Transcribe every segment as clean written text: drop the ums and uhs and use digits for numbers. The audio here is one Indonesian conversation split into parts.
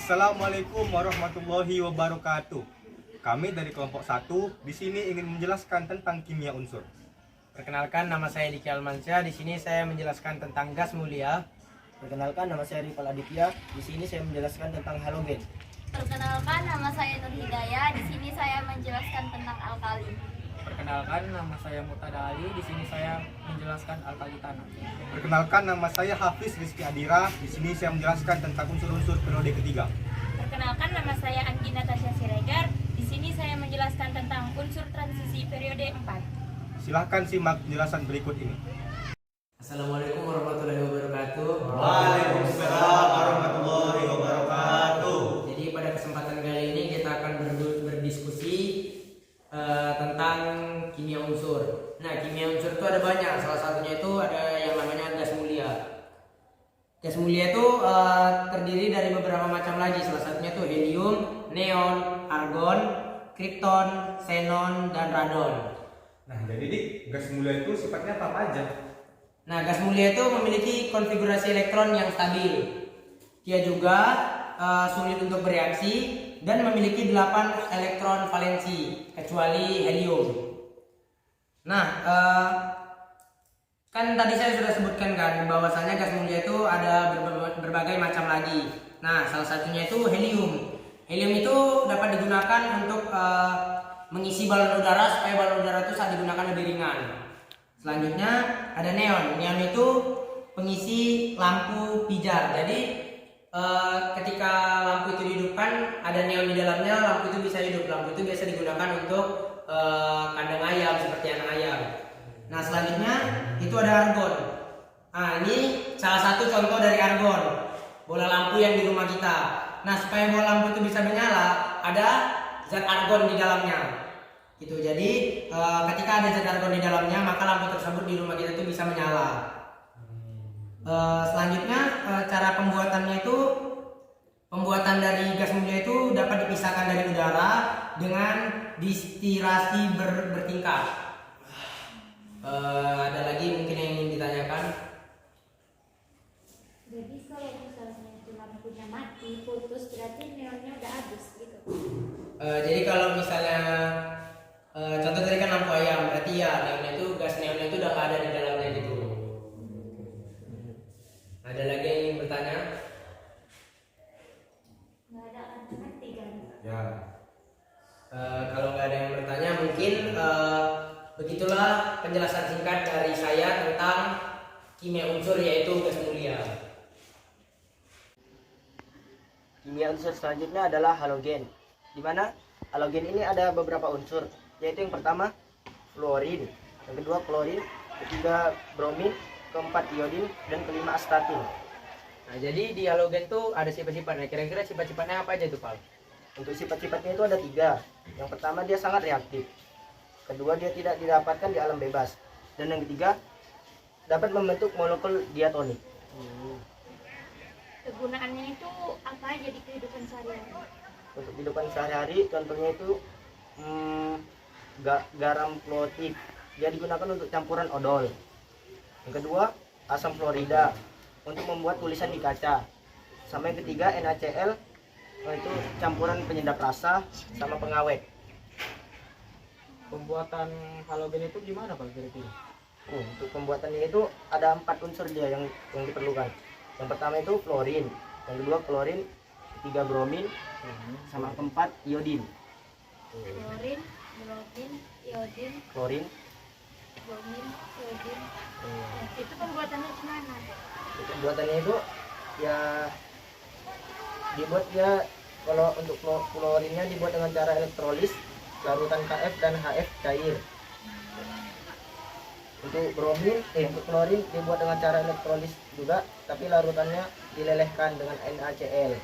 Assalamualaikum warahmatullahi wabarakatuh. Kami dari kelompok 1 di sini ingin menjelaskan tentang kimia unsur. Perkenalkan, nama saya Diki Almansyah. Di sini saya menjelaskan tentang gas mulia. Perkenalkan, nama saya Rifal Aditya. Di sini saya menjelaskan tentang halogen. Perkenalkan, nama saya Nur Hidayah. Di sini saya menjelaskan tentang alkali. Perkenalkan, nama saya Murtada Ali. Di sini saya menjelaskan alkali tanah. Perkenalkan, nama saya Hafiz Rizky Adira. Di sini saya menjelaskan tentang unsur-unsur periode ketiga. Perkenalkan, nama saya Anggi Natasha Siregar. Di sini saya menjelaskan tentang unsur transisi periode 4. Silahkan simak penjelasan berikut ini. Assalamualaikum warahmatullahi wabarakatuh. Waalaikumsalam warahmatullahi wabarakatuh. Jadi pada kesempatan kali ini kita akan berdiskusi tentang kimia unsur. Nah, kimia unsur itu ada banyak. Salah satunya itu ada yang namanya gas mulia. Gas mulia itu terdiri dari beberapa macam lagi. Salah satunya itu helium, neon, argon, krypton, xenon, dan radon. Nah, jadi gas mulia itu sifatnya apa aja? Nah, gas mulia itu memiliki konfigurasi elektron yang stabil. Dia juga sulit untuk bereaksi dan memiliki 8 elektron valensi kecuali helium. Nah, kan tadi saya sudah sebutkan kan bahwasanya gas mulia itu ada berbagai macam lagi. Nah, salah satunya itu helium. Helium itu dapat digunakan untuk mengisi balon udara supaya balon udara itu saat digunakan lebih ringan. Selanjutnya ada neon. Neon itu pengisi lampu pijar. Jadi ketika lampu itu dihidupkan, ada neon di dalamnya, lampu itu bisa hidup. Lampu itu biasa digunakan untuk kandang ayam seperti anak ayam. Nah, selanjutnya itu ada argon. Nah, ini salah satu contoh dari argon, bola lampu yang di rumah kita. Nah, supaya bola lampu itu bisa menyala, ada zat argon di dalamnya. Gitu. Jadi ketika ada zat argon di dalamnya, maka lampu tersebut di rumah kita itu bisa menyala. Selanjutnya cara pembuatannya itu, pembuatan dari gas mulia itu dapat dipisahkan dari udara dengan distilasi bertingkat. Ada lagi mungkin yang ingin ditanyakan? Jadi kalau misalnya itu lampunya mati, putus, berarti neonnya udah habis gitu. Jadi kalau misalnya contoh tadi kan lampu ayam, berarti ya neonnya itu, gas neonnya itu udah nggak ada di dalamnya gitu. Ada lagi yang ingin bertanya? Nggak ada kan mati kan? Ya. Kalau nggak ada yang bertanya, mungkin begitulah penjelasan singkat dari saya tentang kimia unsur yaitu gas mulia. Kimia unsur selanjutnya adalah halogen. Di mana halogen ini ada beberapa unsur, yaitu yang pertama fluorin, yang kedua klorin, ketiga bromin, keempat iodin, dan kelima astatin. Nah, jadi di halogen tuh ada sifat-sifatnya. Kira-kira sifat-sifatnya apa aja tuh, Pak? Untuk sifat-sifatnya itu ada 3. Yang pertama, dia sangat reaktif. Kedua, dia tidak didapatkan di alam bebas. Dan yang ketiga, dapat membentuk molekul diatonik. Kegunaannya itu apa aja di kehidupan sehari-hari? Untuk kehidupan sehari-hari, contohnya itu garam klotik. Dia digunakan untuk campuran odol. Yang kedua, asam fluorida untuk membuat tulisan di kaca. Sama yang ketiga, NaCl, itu campuran penyedap rasa sama pengawet. Pembuatan halogen itu gimana Pak kira-kira? Untuk pembuatannya itu ada 4 unsur dia yang diperlukan. Yang pertama itu fluorin, yang kedua klorin, ketiga bromin, sama keempat iodin. Klorin, bromin, iodin, Klorin. bromin, iodin. Itu pembuatannya gimana? Pembuatannya itu ya dibuat ya, kalau untuk fluorinnya dibuat dengan cara elektrolis, larutan Kf dan Hf cair. Untuk untuk klorin dibuat dengan cara elektrolis juga, tapi larutannya dilelehkan dengan NaCl.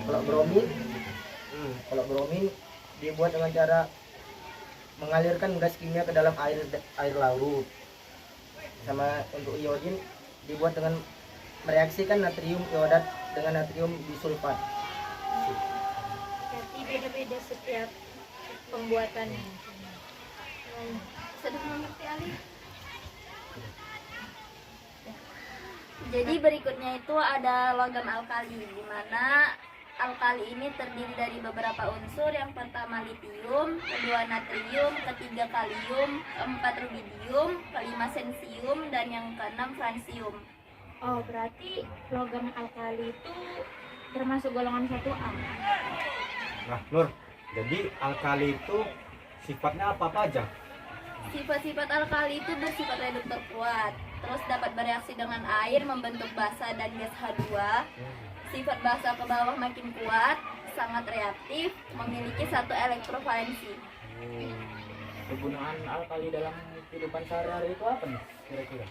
Kalau bromin dibuat dengan cara mengalirkan gas kimia ke dalam air larut. Sama untuk iodin dibuat dengan mereaksikan natrium iodat dengan natrium disulfat. Berarti beda-beda setiap pembuatannya. Sudah mengerti Ali? Jadi berikutnya itu ada logam alkali, di mana alkali ini terdiri dari beberapa unsur. Yang pertama litium, kedua natrium, ketiga kalium, keempat rubidium, kelima sensium, dan yang keenam fransium. Oh, berarti logam alkali itu termasuk golongan 1A. Nah, Nur, jadi alkali itu sifatnya apa aja? Sifat-sifat alkali itu bersifat reduktor kuat, terus dapat bereaksi dengan air membentuk basa dan gas H2. Sifat basa ke bawah makin kuat, sangat reaktif, memiliki satu elektrovalensi. Kegunaan alkali dalam kehidupan sehari-hari itu apa nih kira-kira?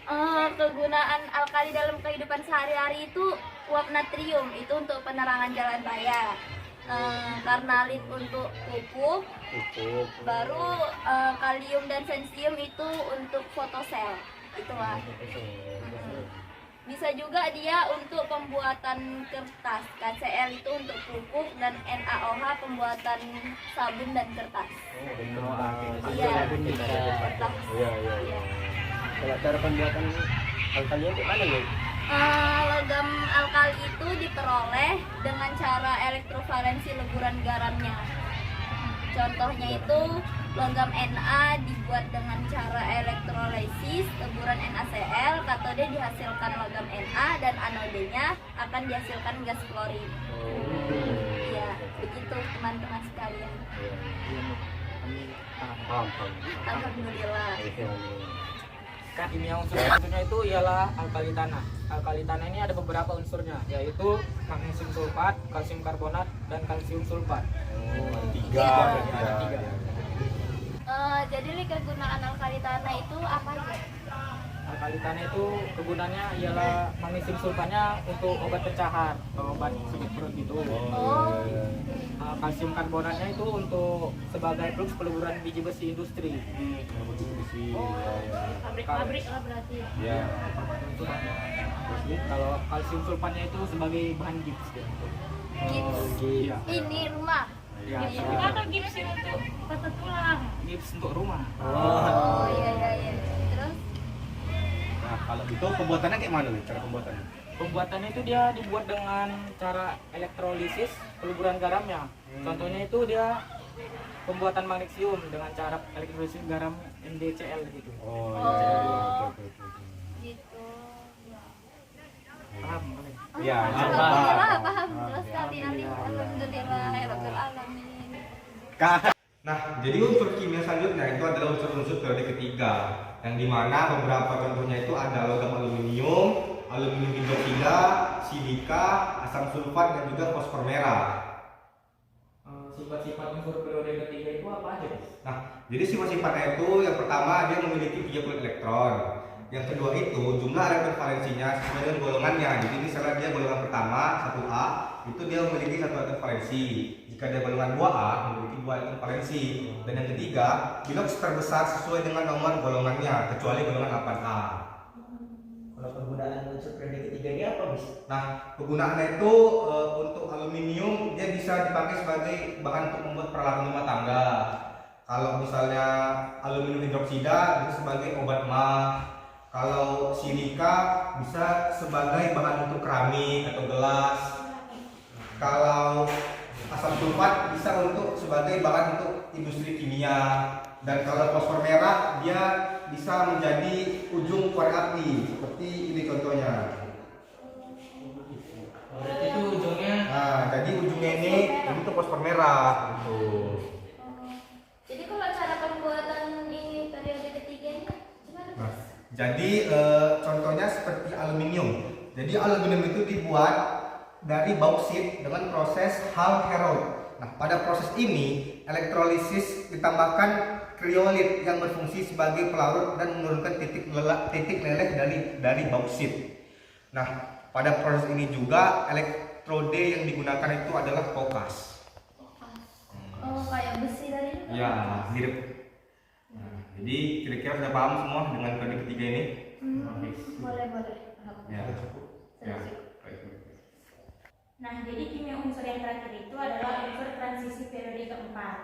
Kegunaan alkali dalam kehidupan sehari-hari itu uap natrium itu untuk penerangan jalan raya, karnalit untuk pupuk, baru kalium dan sensium itu untuk fotosel. Itulah. Bisa juga dia untuk pembuatan kertas, KCl itu untuk pupuk, dan NaOH pembuatan sabun dan kertas. Iya, kertas. Iya. Kalau cara pembuatan alkalinya gimana ya? Logam alkali itu diperoleh dengan cara elektrovalensi leburan garamnya. Contohnya itu logam Na dibuat dengan cara elektrolisis leburan NaCl, katode dihasilkan logam Na dan anodenya akan dihasilkan gas klorin. Iya, begitu teman-teman sekalian. Alhamdulillah. Kimia unsurnya itu ialah alkali tanah. Alkali tanah ini ada beberapa unsurnya, yaitu magnesium sulfat, kalsium karbonat, dan kalsium sulfat. Tiga. Jadi kegunaan alkali tanah itu apa aja? Alkali tanah itu kegunaannya ialah magnesium sulfatnya untuk obat pencahar, obat sakit perut itu. Kalsium karbonatnya itu untuk sebagai flux peleburan biji besi industri. Pabrik-pabrik lah berarti. Ya. Kalau kalsium sulfatnya itu sebagai bahan gips. Gips. Iya. Ini rumah. Ya, Atau gips untuk patah tulang. gips untuk rumah. Oh iya. Terus? Nah, kalau itu pembuatannya kayak mana nih cara pembuatannya? Pembuatannya itu dia dibuat dengan cara elektrolisis peleburan garamnya. Contohnya itu dia pembuatan magnesium dengan cara elektrolisis garam NaCl gitu. Gitu. Paham? Iya, Paham. Terus kali alhamdulillah rabbil alamin. Nah, jadi unsur kimia selanjutnya itu adalah unsur-unsur periode ketiga, yang dimana beberapa contohnya itu ada logam aluminium, aluminium hidroksida, silika, asam sulfat, dan juga fosfor merah. Sifat-sifat unsur periode ketiga itu apa aja? Nah, jadi sifat-sifatnya itu yang pertama dia memiliki 30 elektron. Yang kedua itu jumlah elektrovalensinya sesuai dengan golongannya. Jadi misalnya dia golongan pertama 1A itu dia memiliki 1 elektrovalensi. Jika dia golongan 2A memiliki 2 elektrovalensi. Dan yang ketiga bilox terbesar sesuai dengan nomor golongannya kecuali golongan 8A. Kalau penggunaan unsur periode ketiga ini apa, Bis? Nah, kegunaannya itu untuk aluminium dia bisa dipakai sebagai bahan untuk membuat peralatan rumah tangga. Kalau misalnya aluminium hidroksida bisa sebagai obat mah. Kalau silika bisa sebagai bahan untuk keramik atau gelas. Kalau asam sulfat bisa untuk sebagai bahan untuk industri kimia. Dan kalau fosfor merah dia bisa menjadi ujung korek api seperti ini contohnya. Berarti itu ujungnya Nah, jadi ujungnya ini untuk fosfor merah. Gitu. Jadi kalau cara pembuatan ini periode ketiganya gimana? Nah, jadi contohnya seperti aluminium. Jadi aluminium itu dibuat dari bauksit dengan proses Hall-Héroult. Nah, pada proses ini elektrolisis ditambahkan kriolit yang berfungsi sebagai pelarut dan menurunkan titik leleh dari bauksit. Nah, pada proses ini juga elektrode yang digunakan itu adalah kokas. Oh, kayak besi tadi? Ya, mirip. Nah, jadi kira-kira sudah paham semua dengan periode ketiga ini? Boleh. Ya. Ya. Nah, jadi kimia unsur yang terakhir itu adalah unsur transisi periode keempat.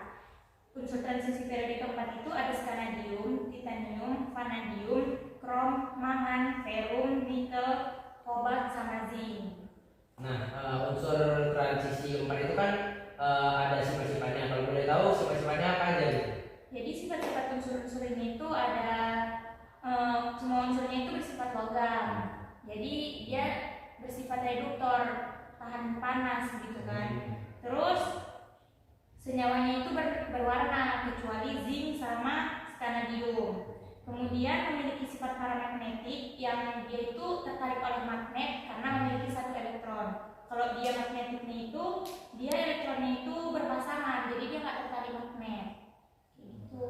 Unsur transisi periode keempat itu ada skanadium, titanium, vanadium, krom, mangan, ferum, nikel, kobalt, sama zinc. Nah, unsur transisi 4 Jadi dia bersifat reduktor, tahan panas gitu kan. Terus senyawanya itu berwarna kecuali zinc sama scanadium. Kemudian memiliki sifat paramagnetik yang dia itu tertarik oleh magnet karena memiliki satu elektron. Kalau dia magnetiknya itu, dia elektronnya itu berpasangan, jadi dia nggak tertarik magnet. Gitu.